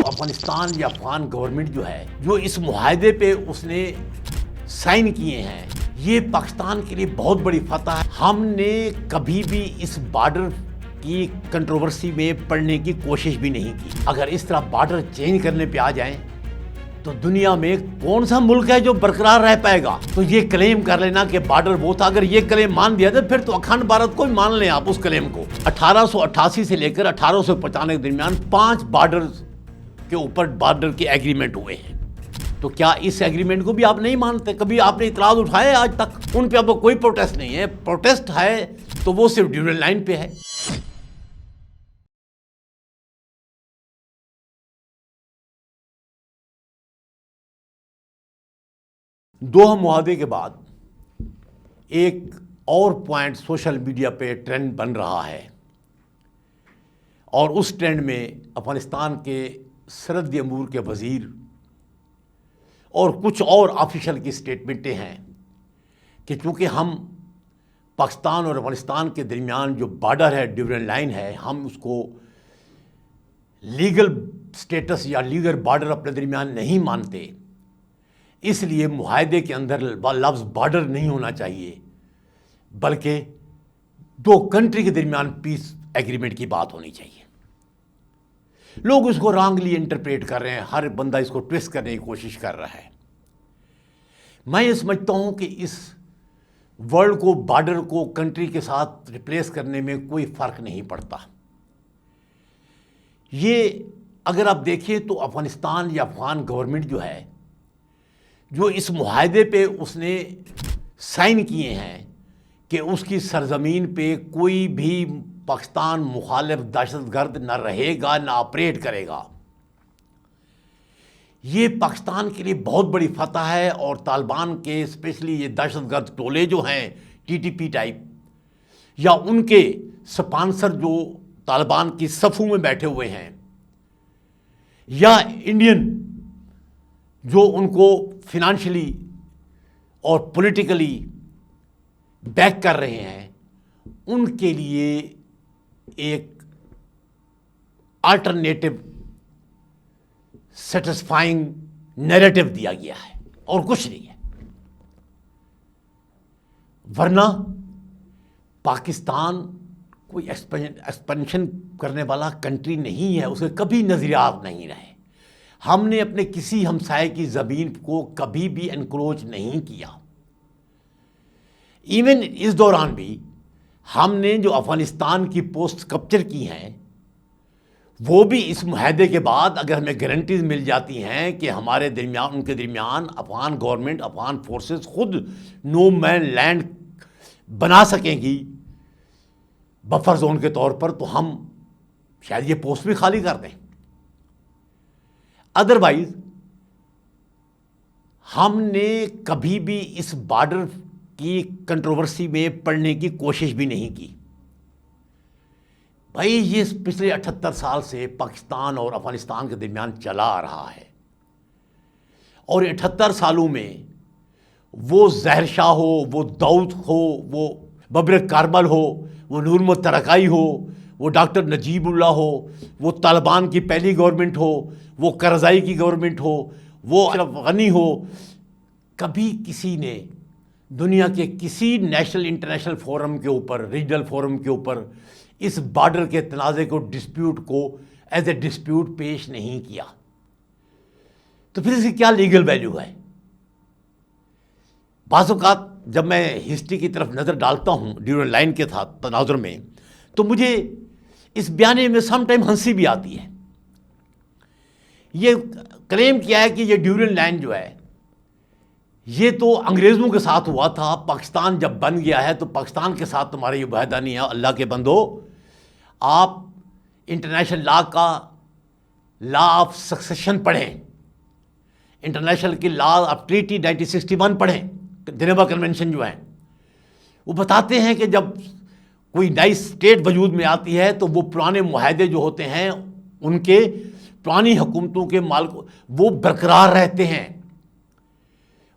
अफगानिस्तान या अफगान गवर्नमेंट जो है, जो इस मुआहदे पे उसने साइन किए हैं, ये पाकिस्तान के लिए बहुत बड़ी फतह है। हमने कभी भी इस बॉर्डर की कंट्रोवर्सी में पड़ने की कोशिश भी नहीं की। अगर इस तरह बॉर्डर चेंज करने पे आ जाएं तो दुनिया में कौन सा मुल्क है जो बरकरार रह पाएगा। तो ये क्लेम कर लेना कि बॉर्डर वो था, अगर ये क्लेम मान दिया तो फिर तो अखंड भारत को ही मान लें आप उस क्लेम को। 1888 से लेकर 1895 के दरमियान 5 बॉर्डर के ऊपर बॉर्डर के एग्रीमेंट हुए हैं। तो क्या इस एग्रीमेंट को भी आप नहीं मानते? कभी आपने इतराज उठाए आज तक? उन पे अब कोई प्रोटेस्ट नहीं है। प्रोटेस्ट है तो वो सिर्फ ड्यूरल लाइन पे है। दोहा मुआहदे के बाद एक और पॉइंट सोशल मीडिया पे ट्रेंड बन रहा है, और उस ट्रेंड में अफगानिस्तान के सरहदी अमूर के वज़ीर और कुछ और ऑफिशियल की स्टेटमेंटें हैं कि चूँकि हम पाकिस्तान और अफगानिस्तान के दरमियान जो बॉर्डर है, ड्यूरल लाइन है, हम उसको लीगल स्टेटस या लीगल बॉर्डर अपने दरमियान नहीं मानते, इसलिए मुआहदे के अंदर लफ्ज़ बॉर्डर नहीं होना चाहिए, बल्कि 2 कंट्री के दरमियान पीस एग्रीमेंट की बात होनी चाहिए। लोग इसको रॉन्गली इंटरप्रेट कर रहे हैं, हर बंदा इसको ट्विस्ट करने की कोशिश कर रहा है। मैं ये समझता हूं कि इस वर्ल्ड को, बॉर्डर को कंट्री के साथ रिप्लेस करने में कोई फ़र्क नहीं पड़ता। ये अगर आप देखें तो अफगानिस्तान या अफगान गवर्नमेंट जो है, जो इस मुआहदे पे उसने साइन किए हैं कि उसकी सरजमीन पे कोई भी पाकिस्तान मुखालिफ दहशतगर्द न रहेगा, न ऑपरेट करेगा, ये पाकिस्तान के लिए बहुत बड़ी फतह है। और तालिबान के स्पेशली ये दहशतगर्द टोले जो हैं टीटीपी टाइप, या उनके स्पॉन्सर जो तालिबान की सफ़ों में बैठे हुए हैं, या इंडियन जो उनको फिनेंशियली और पॉलिटिकली बैक कर रहे हैं, उनके लिए एक अल्टरनेटिव सेटिस्फाइंग नैरेटिव दिया गया है और कुछ नहीं है। वरना पाकिस्तान कोई एक्सपेंशन करने वाला कंट्री नहीं है, उसके कभी नज़रियात नहीं रहे। हमने अपने किसी हमसाये की ज़मीन को कभी भी एनक्रोच नहीं किया। इवन इस दौरान भी हमने जो अफ़गानिस्तान की पोस्ट कैप्चर की हैं, वो भी इस मुआहदे के बाद अगर हमें गारंटीज मिल जाती हैं कि हमारे दरमियान, उनके दरमियान अफ़गान गवर्नमेंट, अफ़गान फोर्सेस खुद नो मैन लैंड बना सकेंगी बफर जोन के तौर पर, तो हम शायद ये पोस्ट भी खाली कर दें। अदरवाइज हमने कभी भी इस बॉर्डर की कंट्रोवर्सी में पड़ने की कोशिश भी नहीं की। भाई ये पिछले 78 साल से पाकिस्तान और अफगानिस्तान के दरमियान चला आ रहा है, और 78 सालों में वो ज़हर शाह हो, वो दाऊद हो, वो बब्र कारमल हो, वो नूर मोहम्मद तरकाई हो, वो डॉक्टर नजीबुल्लाह हो, वो तालिबान की पहली गवर्नमेंट हो, वो करज़ाई की गवर्नमेंट हो, वो अशरफ गनी हो, कभी किसी ने दुनिया के किसी नेशनल इंटरनेशनल फोरम के ऊपर, रीजनल फोरम के ऊपर इस बॉर्डर के तनाज़े को, डिस्प्यूट को एज ए डिस्प्यूट पेश नहीं किया। तो फिर इसकी क्या लीगल वैल्यू है? बाज़ औक़ात जब मैं हिस्ट्री की तरफ नज़र डालता हूँ ड्यूरल लाइन के साथ तनाज़ुर में, तो मुझे इस बयाने में सम टाइम हंसी भी आती है। ये क्लेम किया है कि ये ड्यूरल लाइन जो है, ये तो अंग्रेज़ों के साथ हुआ था, पाकिस्तान जब बन गया है तो पाकिस्तान के साथ तुम्हारा ये मुआहदा नहीं है। अल्लाह के बंदो, आप इंटरनेशनल लॉ का लॉ ऑफ सक्सेशन पढ़ें, इंटरनेशनल की लॉ ऑफ ट्रीटी 1961 पढ़ें, जेनेवा कन्वेंशन जो है, वो बताते हैं कि जब कोई नई स्टेट वजूद में आती है तो वो पुराने मुआहदे जो होते हैं, उनके पुरानी हुकूमतों के माल को वो बरकरार रहते हैं,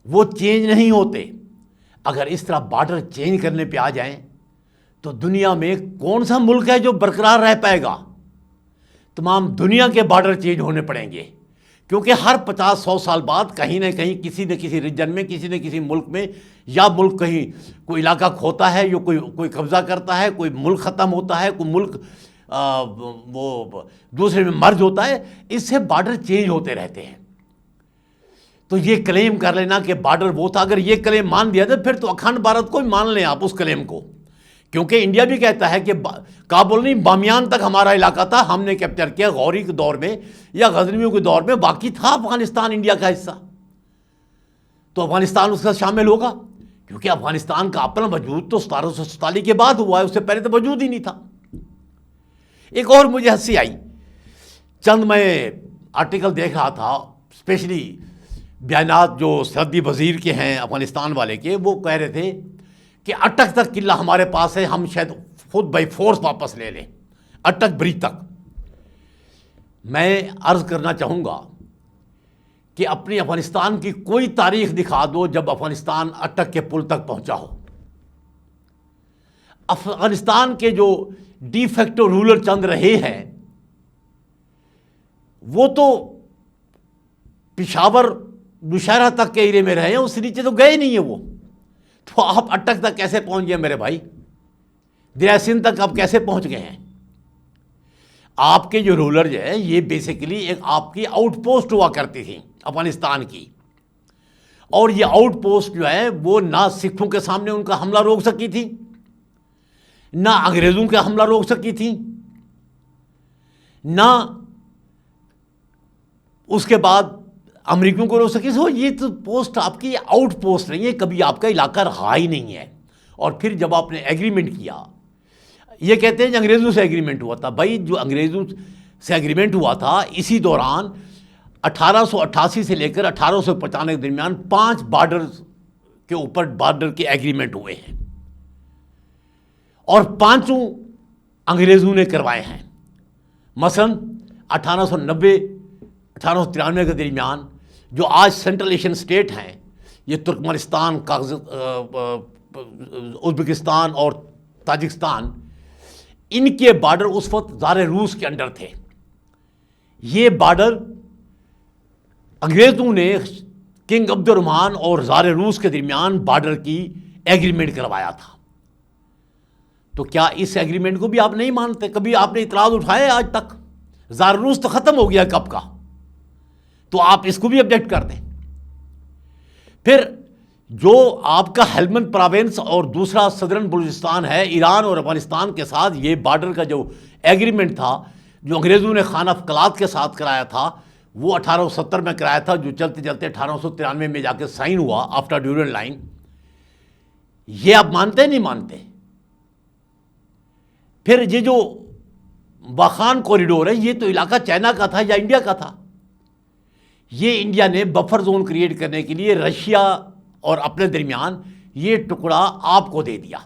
वो चेंज नहीं होते। अगर इस तरह बॉर्डर चेंज करने पे आ जाएं तो दुनिया में कौन सा मुल्क है जो बरकरार रह पाएगा। तमाम दुनिया के बॉर्डर चेंज होने पड़ेंगे, क्योंकि हर 50-100 साल बाद कहीं ना कहीं किसी न किसी रीजन में, किसी न किसी मुल्क में, या मुल्क कहीं कोई इलाका खोता है, या कोई कब्जा करता है, कोई मुल्क ख़त्म होता है, कोई मुल्क वो दूसरे में मर्ज होता है। इससे बॉर्डर चेंज होते रहते हैं। तो ये क्लेम कर लेना कि बॉर्डर वो था, अगर ये क्लेम मान दिया तो फिर तो अखंड भारत को भी मान लें आप उस क्लेम को, क्योंकि इंडिया भी कहता है कि काबुल नहीं, बामियान तक हमारा इलाका था, हमने कैप्चर किया गौरी के दौर में या गजनवियों के दौर में, बाकी था अफगानिस्तान इंडिया का हिस्सा। तो अफगानिस्तान उसका शामिल होगा, क्योंकि अफगानिस्तान का अपना वजूद तो 1747 के बाद हुआ है, उससे पहले तो वजूद ही नहीं था। एक और मुझे हंसी आई, चंद मैं आर्टिकल देख रहा था, स्पेशली बयानात जो सरहदी वजीर के हैं अफगानिस्तान वाले के, वो कह रहे थे कि अटक तक किला हमारे पास है, हम शायद खुद बाई फोर्स वापस ले लें, अटक ब्रिज तक। मैं अर्ज करना चाहूँगा कि अपनी अफगानिस्तान की कोई तारीख दिखा दो जब अफगानिस्तान अटक के पुल तक पहुँचा हो। अफगानिस्तान के जो डी फैक्टो रूलर चंद रहे हैं, वो तो पिशावर दुशहरा तक के एरिया में रहे हैं, उससे नीचे तो गए नहीं है वो। तो आप अटक तक कैसे पहुंच गए मेरे भाई? दरिया सिंध तक आप कैसे पहुंच गए हैं? आपके जो रूलर जो है, ये बेसिकली एक आपकी आउटपोस्ट हुआ करती थी अफगानिस्तान की, और ये आउटपोस्ट जो है वो ना सिखों के सामने उनका हमला रोक सकी थी, ना अंग्रेजों का हमला रोक सकी थी, ना उसके बाद अमेरिकियों को रोक सकी। सो ये तो पोस्ट आपकी आउट पोस्ट नहीं है, कभी आपका इलाका रहा ही नहीं है। और फिर जब आपने एग्रीमेंट किया, ये कहते हैं कि अंग्रेज़ों से एग्रीमेंट हुआ था। भाई जो अंग्रेज़ों से एग्रीमेंट हुआ था, इसी दौरान 1888 से लेकर 1895 के दरमियान 5 बॉर्डर के ऊपर बॉर्डर के एग्रीमेंट हुए हैं, और 5 अंग्रेज़ों ने करवाए हैं। मसलन 1890-1893 के दरमियान जो आज सेंट्रल एशियन स्टेट हैं, ये तुर्कमेनिस्तान, उज़्बेकिस्तान और ताजिकिस्तान, इनके बॉर्डर उस वक्त ज़ार रूस के अंडर थे। ये बॉर्डर अंग्रेज़ों ने किंग अब्दुर्रहमान और ज़ार रूस के दरमियान बॉर्डर की एग्रीमेंट करवाया था। तो क्या इस एग्रीमेंट को भी आप नहीं मानते? कभी आपने इतराज़ उठाया आज तक? ज़ार रूस तो ख़त्म हो गया कब का, तो आप इसको भी ऑब्जेक्ट कर दें। फिर जो आपका हेल्मंद प्रोविंस और दूसरा सदर्न बलूचिस्तान है, ईरान और अफगानिस्तान के साथ ये बॉर्डर का जो एग्रीमेंट था, जो अंग्रेज़ों ने खान अफकलात के साथ कराया था, वो 1870 में कराया था, जो चलते चलते 1893 में जाके साइन हुआ आफ्टर ड्यूरल लाइन। ये आप मानते नहीं मानते? फिर ये जो वाखान कॉरिडोर है, ये तो इलाका चाइना का था या इंडिया का था? ये इंडिया ने बफर जोन क्रिएट करने के लिए रशिया और अपने दरमियान ये टुकड़ा आपको दे दिया,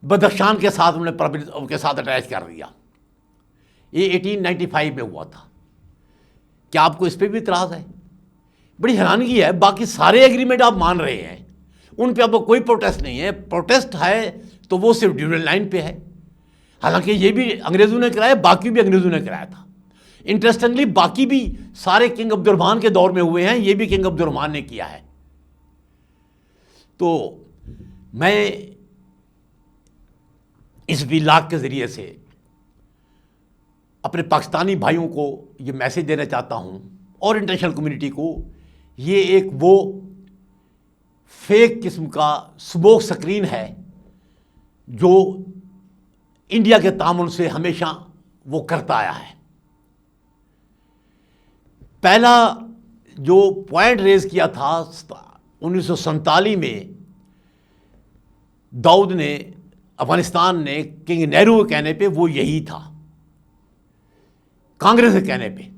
बदख्शान के साथ उन्होंने के साथ अटैच कर दिया। ये 1895 में हुआ था। क्या आपको इस पर भी इतराज़ है? बड़ी हैरानगी है। बाकी सारे एग्रीमेंट आप मान रहे हैं, उन पे आपको कोई प्रोटेस्ट नहीं है। प्रोटेस्ट है तो वो सिर्फ ड्यूरल लाइन पे है, हालांकि ये भी अंग्रेज़ों ने कराया, बाकी भी अंग्रेज़ों ने कराया था। इंटरेस्टिंगली बाकी भी सारे किंग अब्दुर्रहमान के दौर में हुए हैं, ये भी किंग अब्दुर्रहमान ने किया है। तो मैं इस व्लॉग के ज़रिए से अपने पाकिस्तानी भाइयों को ये मैसेज देना चाहता हूँ, और इंटरनेशनल कम्युनिटी को, ये एक वो फेक किस्म का स्मोक स्क्रीन है जो इंडिया के तामुन से हमेशा वो करता आया है। पहला जो पॉइंट रेज किया था 1947 में दाऊद ने, अफगानिस्तान ने, किंग नेहरू के कहने पे, वो यही था, कांग्रेस के कहने पे।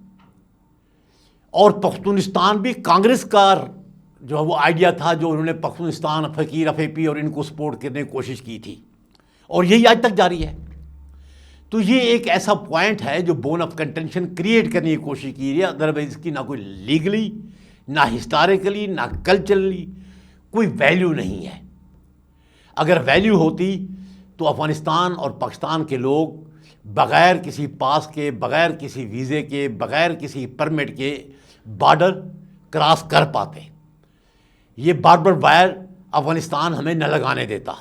और पख्तूनिस्तान भी कांग्रेस का जो वो आइडिया था, जो उन्होंने पख्तूनिस्तान, फ़कीर अफेपी और इनको सपोर्ट करने की कोशिश की थी, और यही आज तक जारी है। तो ये एक ऐसा पॉइंट है जो बोन ऑफ कंटेंशन क्रिएट करने की कोशिश की है। अदरवाइज इसकी ना कोई लीगली, ना हिस्टोरिकली, ना कल्चरली कोई वैल्यू नहीं है। अगर वैल्यू होती तो अफ़गानिस्तान और पाकिस्तान के लोग बग़ैर किसी पास के, बग़ैर किसी वीज़े के, बग़ैर किसी परमिट के बॉर्डर क्रॉस कर पाते। ये बार्बर वायर अफ़गानिस्तान हमें न लगाने देता।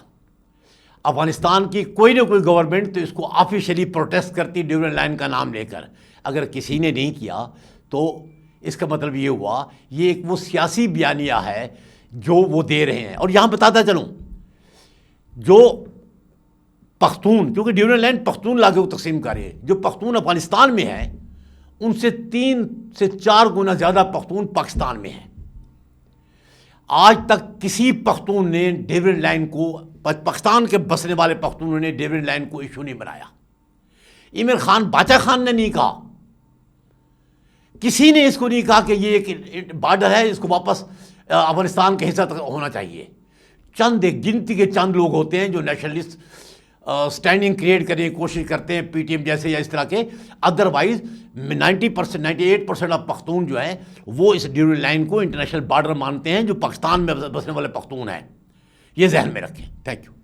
अफ़गानिस्तान की कोई ना कोई गवर्नमेंट तो इसको ऑफिशियली प्रोटेस्ट करती ड्यूरेंट लाइन का नाम लेकर। अगर किसी ने नहीं किया तो इसका मतलब ये हुआ ये एक वो सियासी बयानिया है जो वो दे रहे हैं। और यहाँ बताता चलूँ, जो पख्तून, क्योंकि ड्यूरेंट लाइन पख्तून इलाके को तकसीम कर रही है, जो पख्तून अफगानिस्तान में है उनसे 3 से 4 गुना ज़्यादा पख्तून पाकिस्तान में है। आज तक किसी पख्तून ने ड्यूरेंट लाइन को, पाकिस्तान के बसने वाले पख्तूनों ने ड्यूरेंट लाइन को इशू नहीं बनाया। इमरान खान, बादशाह खान ने नहीं कहा, किसी ने इसको नहीं कहा कि ये एक बॉर्डर है, इसको वापस अफगानिस्तान के हिस्सा तक होना चाहिए। चंद एक गिनती के चंद लोग होते हैं जो नेशनलिस्ट स्टैंडिंग क्रिएट करने की कोशिश करते हैं, पीटीएम जैसे या इस तरह के। अदरवाइज 90%, 98% ऑफ पख्तून जो है वो इस ड्यूरेंट लाइन को इंटरनेशनल बॉर्डर मानते हैं, जो पाकिस्तान में बसने वाले पख्तून हैं। ये जहन में रखें। Thank you.